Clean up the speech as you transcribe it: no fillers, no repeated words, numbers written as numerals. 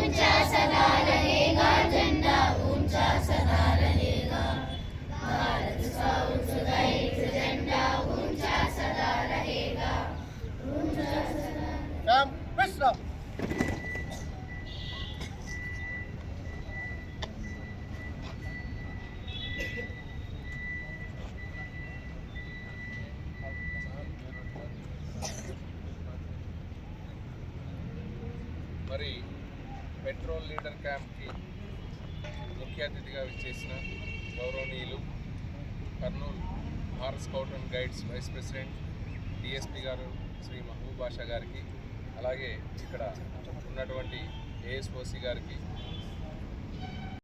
ऊंचा सदा रहेगा, झंडा ऊंचा सदा रहेगा। भारत स्काउट्स गाइड्स झंडा ऊंचा सदा रहेगा, ऊंचा सदा। विश्राम। మరి పెట్రోల్ లీడర్ క్యాంప్కి ముఖ్య అతిథిగా విచ్చేసిన గౌరవనీయులు Kurnool Bharat scout and guides vice president DSP గారు శ్రీ మహబూబ్ బాషా గారికి, అలాగే ఇక్కడ ఉన్నటువంటి ఏఎస్ఓసి గారికి,